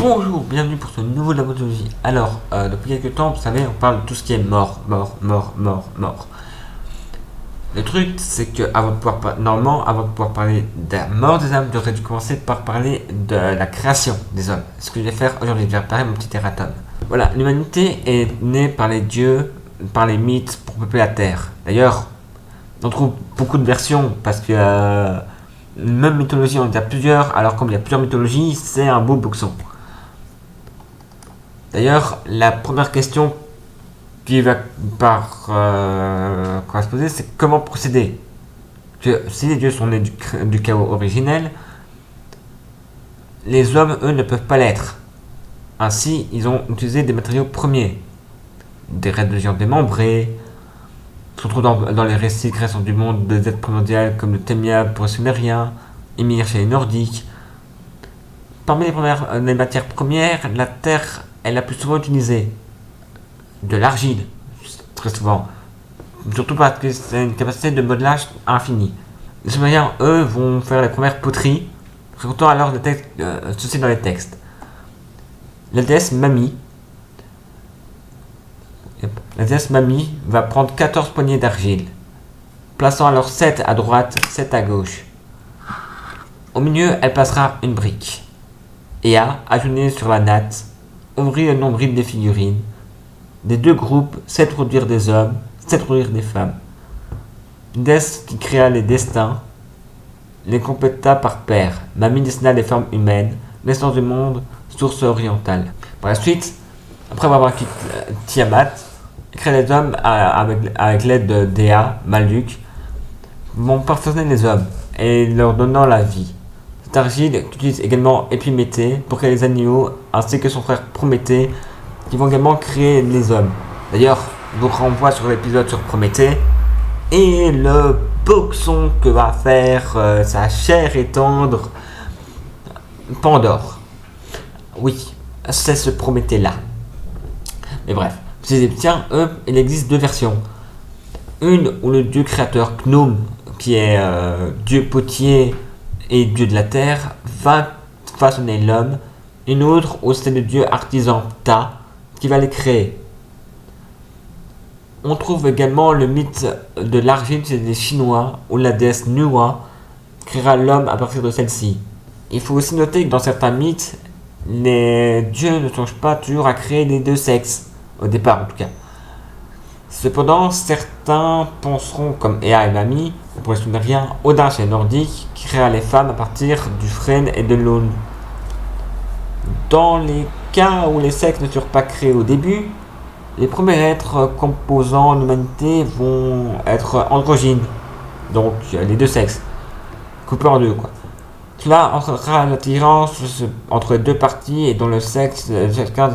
Bonjour, bienvenue pour ce nouveau Lamotologie. Alors, depuis quelques temps, vous savez, on parle de tout ce qui est mort. Le truc, c'est que normalement, avant de pouvoir parler de la mort des âmes, j'aurais dû commencer par parler de la création des hommes. Ce que je vais faire aujourd'hui, je vais préparer mon petit erratum. Voilà, l'humanité est née par les dieux, par les mythes, pour peupler la Terre. D'ailleurs, on trouve beaucoup de versions, parce que même mythologie, on en a plusieurs, alors comme il y a plusieurs mythologies, c'est un beau boxon. D'ailleurs, la première question qui va qu'on va se poser, c'est comment procéder. Que si les dieux sont nés du chaos originel, les hommes, eux, ne peuvent pas l'être. Ainsi, ils ont utilisé des matériaux premiers, des raies de géants démembrés. On se retrouve dans les récits de création du monde des êtres primordiales comme le Temia pour les Sumériens, Ymir chez les Nordiques. Parmi les matières premières, la terre est la plus souvent utilisée. De l'argile, très souvent. Surtout parce que c'est une capacité de modelage infinie. Les Sumériens, eux, vont faire les premières poteries, racontant alors des textes, ceci dans les textes. La déesse Mami va prendre 14 poignées d'argile, plaçant alors 7 à droite, 7 à gauche. Au milieu, elle placera une brique. Ea, agenouillée sur la natte, ouvrit le nombril des figurines. Des deux groupes, 7 produire des hommes, 7 produire des femmes. Une déesse qui créa les destins, les compléta par paire. Mami dessina les formes humaines, l'essence du monde, source orientale. Par la suite, après avoir vaincu Tiamat, créa les hommes avec l'aide de Dea, Marduk, vont perfectionner les hommes et leur donnant la vie. Cette argile utilise également Épiméthée pour créer les animaux, ainsi que son frère Prométhée, qui vont également créer les hommes. D'ailleurs, je vous renvoie sur l'épisode sur Prométhée et le boxon que va faire sa chair et tendre Pandore. Oui, c'est ce Prométhée-là. Mais bref, ces Égyptiens, eux, il existe deux versions. Une où le dieu créateur Khnum, qui est dieu potier et dieu de la terre, va façonner l'homme. Une autre où c'est le dieu artisan Ptah, qui va les créer. On trouve également le mythe de l'argile chez les Chinois, où la déesse Nuwa créera l'homme à partir de celle-ci. Il faut aussi noter que dans certains mythes, les dieux ne songent pas toujours à créer les deux sexes, au départ en tout cas. Cependant, certains penseront, comme Ea et Mami, pour les Sumériens, Odin chez les Nordiques, qui créera les femmes à partir du frêne et de l'aune. Dans les cas où les sexes ne furent pas créés au début, les premiers êtres composant l'humanité vont être androgynes, donc les deux sexes, coupés en deux quoi. Cela entraînera l'attirance entre les deux parties et dont le sexe, chacun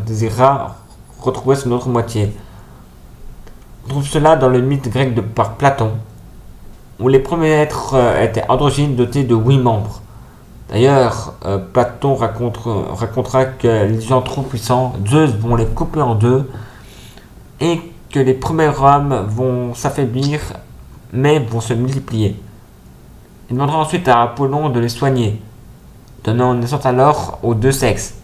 désirera retrouver son autre moitié. On trouve cela dans le mythe grec par Platon, où les premiers êtres étaient androgynes dotés de 8 membres. D'ailleurs, Platon racontera que les gens trop puissants, Zeus vont les couper en deux et que les premiers hommes vont s'affaiblir mais vont se multiplier. Il demandera ensuite à Apollon de les soigner, donnant naissance alors aux deux sexes.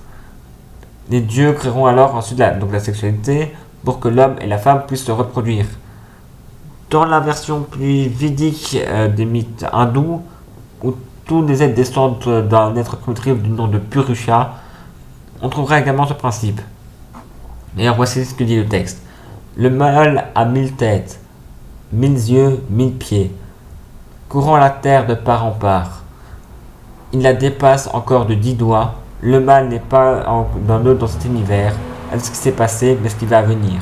Les dieux créeront alors ensuite la sexualité pour que l'homme et la femme puissent se reproduire. Dans la version plus védique des mythes hindous, où tous les êtres descendent d'un être primitif du nom de Purusha, on trouvera également ce principe. D'ailleurs, voici ce que dit le texte. Le mâle a 1000 têtes, 1000 yeux, 1000 pieds, courant la terre de part en part. Il la dépasse encore de 10 doigts. Le mâle n'est pas d'un autre dans cet univers, à ce qui s'est passé, mais ce qui va venir.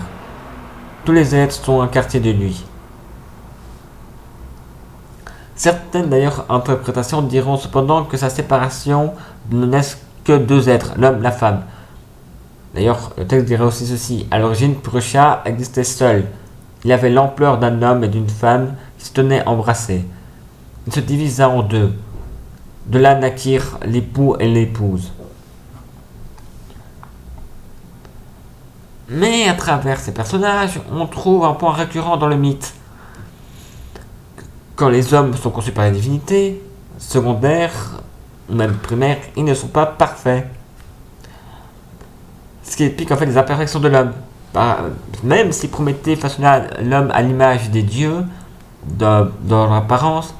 Tous les êtres sont un quartier de lui. Certaines d'ailleurs interprétations diront cependant que sa séparation ne laisse que deux êtres, l'homme, la femme. D'ailleurs, le texte dirait aussi ceci. À l'origine, Purusha existait seul. Il avait l'ampleur d'un homme et d'une femme qui se tenaient embrassés. Il se divisa en deux. De là naquirent l'époux et l'épouse. Mais à travers ces personnages, on trouve un point récurrent dans le mythe. Quand les hommes sont conçus par les divinités, secondaires ou même primaires, ils ne sont pas parfaits. ce qui explique en fait les imperfections de l'homme. Bah, même si Prométhée façonna l'homme à l'image des dieux, dans leur apparence,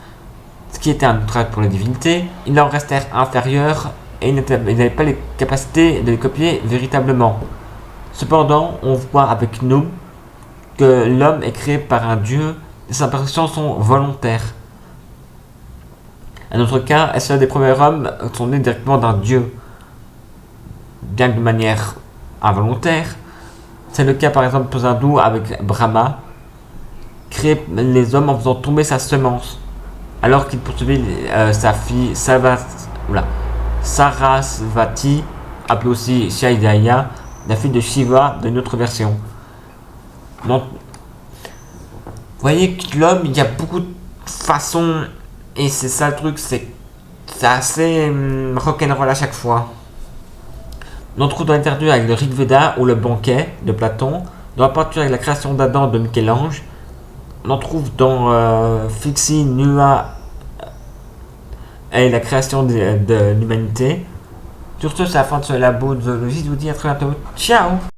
ce qui était un outrage pour les divinités, ils leur restèrent inférieurs et ils n'avaient pas les capacités de les copier véritablement. Cependant, on voit avec nous que l'homme est créé par un dieu et ses imperfections sont volontaires. À notre cas, est-ce que les premiers hommes sont nés directement d'un dieu, bien que de manière involontaire? C'est le cas par exemple pour les hindous avec Brahma, créer les hommes en faisant tomber sa semence, alors qu'il poursuivait sa fille Sarasvati, appelée aussi Shaidaya, la fille de Shiva d'une autre version. Donc, vous voyez que l'homme, il y a beaucoup de façons, et c'est ça le truc, c'est assez rock'n'roll à chaque fois. On trouve dans l'interview avec le Rig Veda ou le banquet de Platon, dans la peinture avec la création d'Adam de Michel-Ange, on en trouve dans Fixi Nua et la création de l'humanité. Sur ce, c'est la fin de ce labo de zoologie. Je vous dis à très bientôt. Ciao!